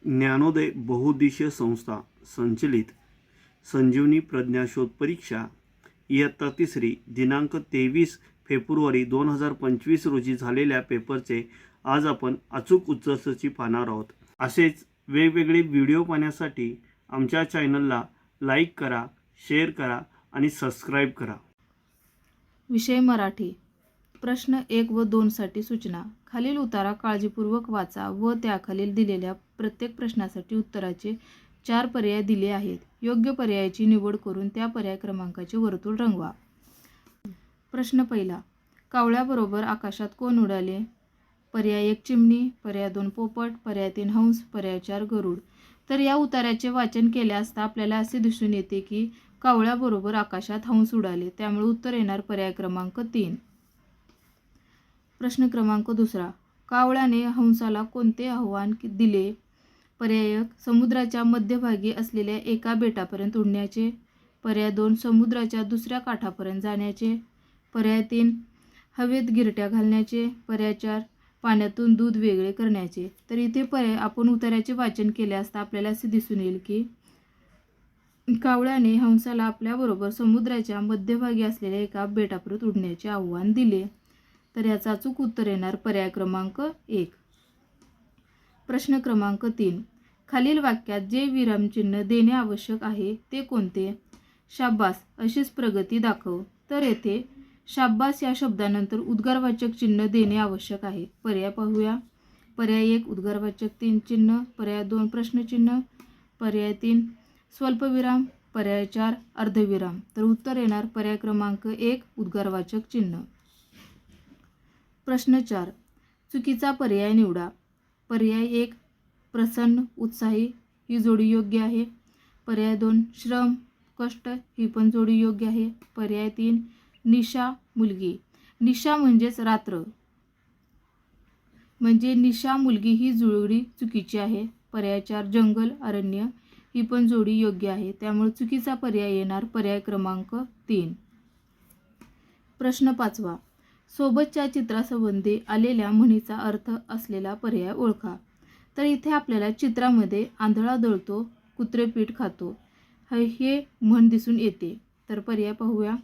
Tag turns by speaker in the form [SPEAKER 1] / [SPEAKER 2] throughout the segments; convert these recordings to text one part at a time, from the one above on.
[SPEAKER 1] ज्ञानोदय बहुउद्देशीय संस्था संचलित संजीवनी प्रज्ञाशोध परीक्षा इयत्ता 3 दिनांक 23 फेब्रुवारी 2025 रोजी झालेल्या पेपरचे आज आपण अचूक उत्तरसूची पाहणार आहोत। असेच वेगवेगळे व्हिडिओ पाहण्यासाठी आमच्या चॅनलला लाईक करा, शेअर करा आणि सबस्क्राईब करा।
[SPEAKER 2] विषय मराठी। प्रश्न 1 व 2 साठी सूचना। खालील उतारा काळजीपूर्वक वाचा व त्याखालील दिलेल्या प्रत्येक प्रश्नासाठी उत्तराचे 4 पर्याय दिले आहेत। योग्य पर्यायाची निवड करून त्या पर्याय क्रमांकाचे वर्तुळ रंगवा। प्रश्न पहिला, कावळ्याबरोबर आकाशात कोण उडाले? पर्याय 1 चिमणी, पर्याय 2 पोपट, पर्याय 3 हंस, पर्याय 4 गरुड। तर या उताराचे वाचन केले असता आपल्याला असे दिसून येते की कावळ्याबरोबर आकाशात हंस उडाले, त्यामुळे उत्तर येणार पर्याय क्रमांक 3। प्रश्न क्रमांक 2, कावळ्याने हंसाला कोणते आव्हान दिले? पर्याय 1 समुद्राच्या मध्यभागी असलेल्या एका बेटापर्यंत उडण्याचे, पर्याय 2 समुद्राच्या दुसऱ्या काठापर्यंत जाण्याचे, पर्याय 3 हवेत गिरट्या घालण्याचे, पर्याय 4 पाण्यातून दूध वेगळे करण्याचे। तर इथे पर्याय आपण उताराचे वाचन केले असता आपल्याला असे दिसून येईल की कावळ्याने हंसाला आपल्याबरोबर समुद्राच्या मध्यभागी असलेल्या एका बेटापर्यंत उडण्याचे आव्हान दिले। तर याचा अचूक उत्तर येणार पर्याय क्रमांक 1। प्रश्न क्रमांक 3, खालील वाक्यात जे विरामचिन्ह देणे आवश्यक आहे ते कोणते? शाब्बास अशीच प्रगती दाखव। तर येथे शाब्बास या शब्दानंतर उद्गारवाचक चिन्ह देणे आवश्यक आहे। पर्याय पाहूया। पर्याय 1 उद्गारवाचक चिन्ह, पर्याय 2 प्रश्नचिन्ह, पर्याय 3 स्वल्पविराम, पर्याय 4 अर्धविराम। तर उत्तर येणार पर्याय क्रमांक 1 उद्गारवाचक चिन्ह। प्रश्न 4, चुकीचा पर्याय निवडा। पर्याय 1 प्रसन्न उत्साही ही जोडी योग्य आहे। पर्याय 2 श्रम कष्ट ही पण जोडी योग्य आहे। पर्याय 3 निशा मुलगी, निशा म्हणजेच रात्र, म्हणजे निशा मुलगी ही जोडी चुकीची आहे। पर्याय 4 जंगल अरण्य ही पण जोडी योग्य आहे, त्यामुळे चुकीचा पर्याय येणार पर्याय क्रमांक 3। प्रश्न 5, सोबतच्या चित्रासंबंधी आलेल्या म्हणीचा अर्थ असलेला पर्याय ओळखा। तर इथे आपल्याला चित्रामध्ये आंधळा दळतो कुत्रे पीठ खातो हे म्हण दिसून येते। तर पर्याय पाहूया।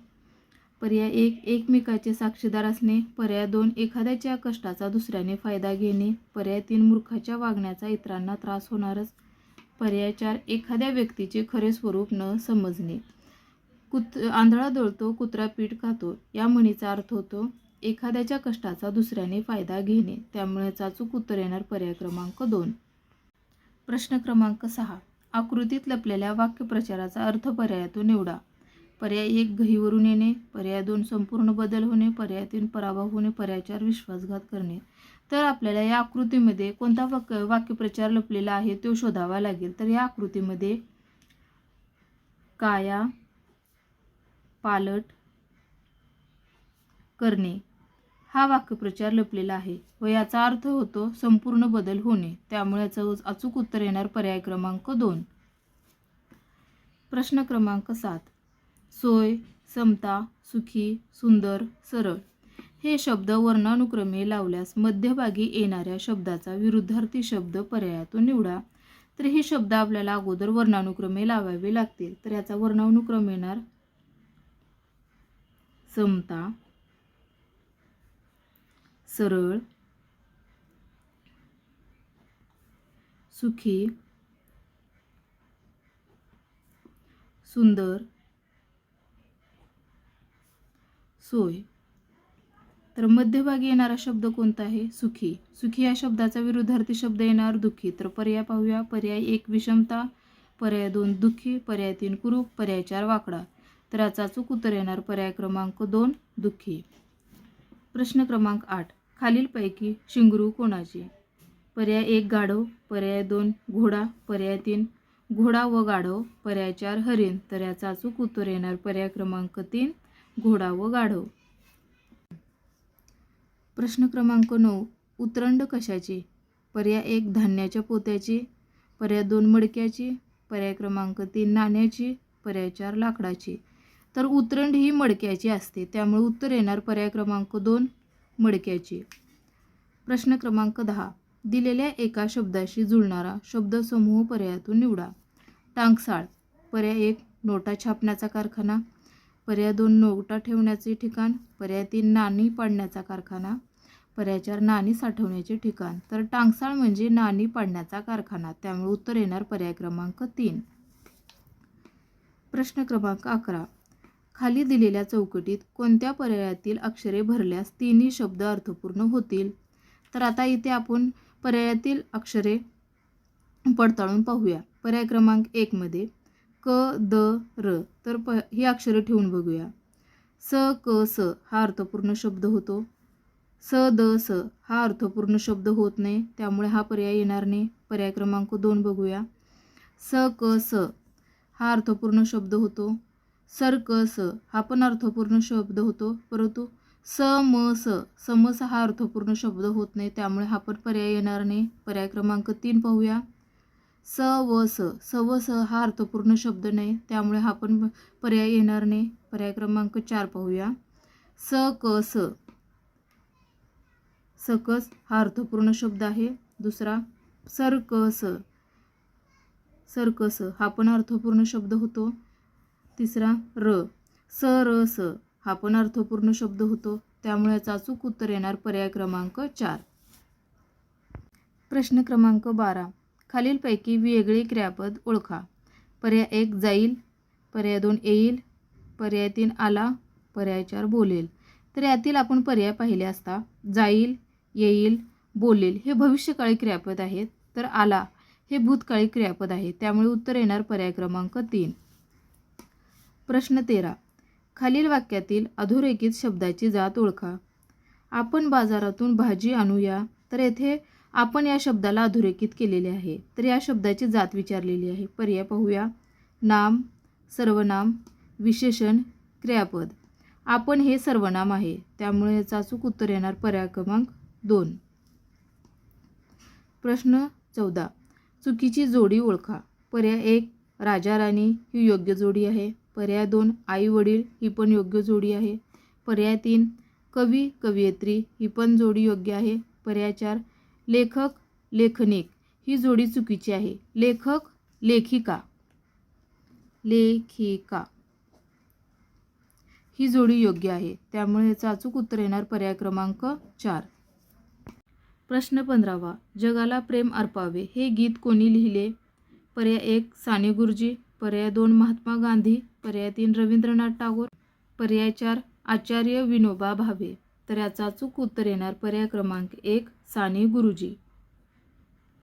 [SPEAKER 2] पर्याय 1 एकमेकाचे साक्षीदार असणे, पर्याय 2 एखाद्याच्या कष्टाचा दुसऱ्याने फायदा घेणे, पर्याय 3 मूर्खाच्या वागण्याचा इतरांना त्रास होणारच, पर्याय 4 एखाद्या व्यक्तीचे खरे स्वरूप न समजणे। आंधळा दळतो कुत्रा पीठ खातो या म्हणीचा अर्थ होतो एखाद्याच्या कष्टाचा दुसऱ्याने फायदा घेणे, त्यामुळे अचूक उत्तर येणार पर्याय क्रमांक 2। प्रश्न क्रमांक 6, आकृतीत लपलेल्या वाक्यप्रचाराचा अर्थ पर्यायातून निवडा। पर्याय 1 गहिवरून येणे, पर्याय 2 संपूर्ण बदल होणे, पर्याय 3 पराभव होणे, पर्याय 4 विश्वासघात करणे। तर आपल्याला या आकृतीमध्ये कोणता वाक्यप्रचार लपलेला आहे तो शोधावा लागेल। तर या आकृतीमध्ये काया पालट करणे हा वाक्यप्रचार लपलेला आहे व याचा अर्थ होतो संपूर्ण बदल होणे, त्यामुळे याचं अचूक उत्तर येणार पर्याय क्रमांक 2। प्रश्न क्रमांक 7, सोय समता सुखी सुंदर सरळ हे शब्द वर्णानुक्रमे लावल्यास मध्यभागी येणाऱ्या शब्दाचा विरुद्धार्थी शब्द पर्यायातून निवडा। तर हे शब्द आपल्याला अगोदर वर्णानुक्रमे लावावे लागतील। तर याचा वर्णानुक्रम येणार समता सरळ सुखी सुंदर सोय। तर मध्यभागी येणारा शब्द कोणता आहे? सुखी। सुखी या शब्दाचा विरुद्धार्थी शब्द येणार दुःखी। तर पर्याय पाहूया। पर्याय 1 विषमता, पर्याय 2 दुःखी, पर्याय 3 कुरूप, पर्याय 4 वाकडा। तर याचा अचूक उत्तर येणार पर्याय क्रमांक 2 दुःखी। प्रश्न क्रमांक 8, खालीलपैकी शिंगरू कोणाचे? पर्याय 1 गाढव, पर्याय 2 घोडा, पर्याय 3 घोडा व गाढव, पर्याय 4 हरिण। तर याचा अचूक उत्तर येणार पर्याय क्रमांक 3 घोडा व गाढव। प्रश्न क्रमांक 9, उतरंड कशाची? पर्याय 1 धान्याच्या पोत्याची, पर्याय 2 मडक्याची, पर्याय क्रमांक 3 नाण्याची, पर्याय 4 लाकडाची। तर उतरंड ही मडक्याची असते, त्यामुळे उत्तर येणार पर्याय क्रमांक 2 मडक्याची। प्रश्न क्रमांक 10, दिलेल्या एका शब्दाशी जुळणारा शब्दसमूह पर्यायातून निवडा. टांगसाळ. पर्याय 1 नोटा छापण्याचा कारखाना. पर्याय 2 नोटा ठेवण्याचे ठिकाण. पर्याय 3 नाणी पाडण्याचा कारखाना. पर्याय 4 नाणी साठवण्याचे ठिकाण. तर टांगसाळ म्हणजे नाणी पाडण्याचा कारखाना, त्यामुळे उत्तर येणार पर्याय क्रमांक 3. प्रश्न क्रमांक 11. खाली दिलेल्या चौकटीत कोणत्या पर्यायातील अक्षरे भरल्यास तिन्ही शब्द अर्थपूर्ण होतील? तर आता इथे आपण पर्यायातील अक्षरे पडताळून पाहूया. पर्याय क्रमांक 1 मध्ये क, द, र. तर ही अक्षरे ठेवून बघूया. स, क, स हा अर्थपूर्ण शब्द होतो. स, द, स हा अर्थपूर्ण शब्द होत नाही, त्यामुळे हा पर्याय येणार नाही. पर्याय क्रमांक 2 बघूया. स, क, स हा अर्थपूर्ण शब्द होतो. सर्कस हा पण अर्थपूर्ण शब्द होतो, परंतु समस समस हा अर्थपूर्ण शब्द होत नाही, त्यामुळे हा पण पर्याय येणार नाही. पर्याय क्रमांक 3 पाहूया. सवस सवस हा अर्थपूर्ण शब्द नाही, त्यामुळे हा पण पर्याय येणार नाही. पर्याय क्रमांक 4 पाहूया. सकस सकस हा अर्थपूर्ण शब्द आहे. दुसरा सर्कस सर्कस हा पण अर्थपूर्ण शब्द होतो. तिसरा सरस हा पण अर्थपूर्ण शब्द होतो, त्यामुळे याचं अचूक उत्तर येणार पर्याय क्रमांक 4. प्रश्न क्रमांक 12. खालीलपैकी वेगळे क्रियापद ओळखा. पर्याय 1 जाईल. पर्याय 2 येईल. पर्याय 3 आला. पर्याय 4 बोलेल. तर यातील आपण पर्याय पाहिले असता जाईल, येईल, बोलेल हे भविष्यकाळी क्रियापद आहेत, तर आला हे भूतकाळी क्रियापद आहे, त्यामुळे उत्तर येणार पर्याय क्रमांक 3. प्रश्न 13. खालील वाक्यातील अधोरेखित शब्दाची जात ओळखा. आपण बाजारातून भाजी आणूया. तर येथे आपण या शब्दाला अधोरेखित केलेले आहे, तर या शब्दाची जात विचारलेली आहे. पर्याय पाहूया. नाम, सर्वनाम, विशेषण, क्रियापद. आपण हे सर्वनाम आहे, त्यामुळे याचं अचूक उत्तर येणार पर्याय क्रमांक 2. प्रश्न 14. चुकीची जोडी ओळखा. पर्याय 1 राजा राणी ही योग्य जोडी आहे. पर्याय 2 आई वडील ही पण योग्य जोडी आहे. पर्याय 3 कवी कवयित्री ही पण जोडी योग्य आहे. पर्याय 4 लेखक लेखनिक ही जोडी चुकीची आहे. लेखक लेखिका लेखिका ही जोडी योग्य आहे, त्यामुळे याचं अचूक उत्तर येणार पर्याय क्रमांक 4. प्रश्न 15. जगाला प्रेम अर्पावे हे गीत कोणी लिहिले? पर्याय 1 साने गुरुजी. पर्याय 2 महात्मा गांधी. पर्याय 3 रवींद्रनाथ टागोर. पर्याय 4 आचार्य विनोबा भावे. तर याचं अचूक उत्तर येणार पर्याय क्रमांक 1 साने गुरुजी.